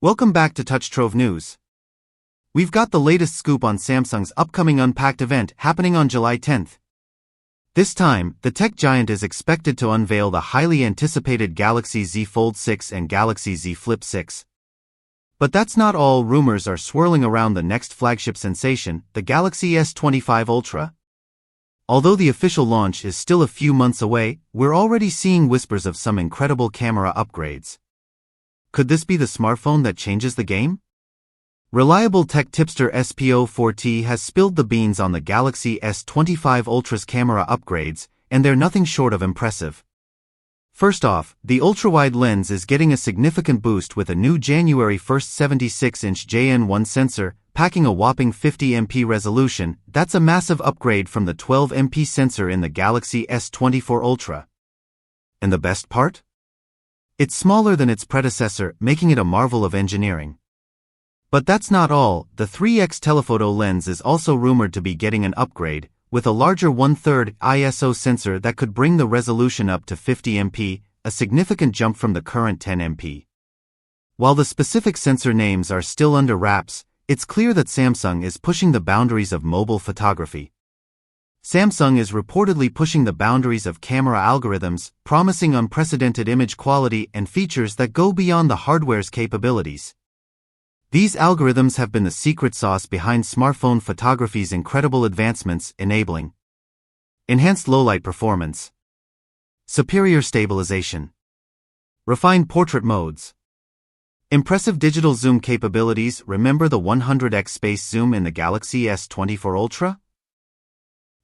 Welcome back to Touch Trove News. We've got the latest scoop on Samsung's upcoming Unpacked event happening on July 10th. This time, the tech giant is expected to unveil the highly anticipated Galaxy Z Fold 6 and Galaxy Z Flip 6. But that's not all. Rumors are swirling around the next flagship sensation, the Galaxy S25 Ultra. Although the official launch is still a few months away, we're already seeing whispers of some incredible camera upgrades. Could this be the smartphone that changes the game? Reliable tech tipster SPO4T has spilled the beans on the Galaxy S25 Ultra's camera upgrades, and they're nothing short of impressive. First off, the ultra-wide lens is getting a significant boost with a new January 1st 76-inch JN1 sensor, packing a whopping 50MP resolution. That's a massive upgrade from the 12MP sensor in the Galaxy S24 Ultra. And the best part? It's smaller than its predecessor, making it a marvel of engineering. But that's not all. The 3x telephoto lens is also rumored to be getting an upgrade, with a larger 1/3 ISO sensor that could bring the resolution up to 50MP, a significant jump from the current 10MP. While the specific sensor names are still under wraps, it's clear that Samsung is pushing the boundaries of mobile photography. Samsung is reportedly pushing the boundaries of camera algorithms, promising unprecedented image quality and features that go beyond the hardware's capabilities. These algorithms have been the secret sauce behind smartphone photography's incredible advancements, enabling enhanced low-light performance, superior stabilization, refined portrait modes, impressive digital zoom capabilities. Remember the 100x space zoom in the Galaxy S24 Ultra?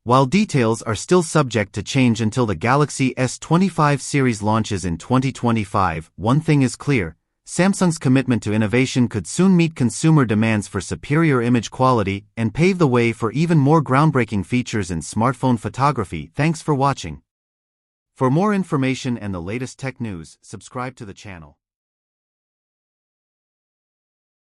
While details are still subject to change until the Galaxy S25 series launches in 2025, one thing is clear: Samsung's commitment to innovation could soon meet consumer demands for superior image quality and pave the way for even more groundbreaking features in smartphone photography. Thanks for watching. For more information and the latest tech news, subscribe to the channel.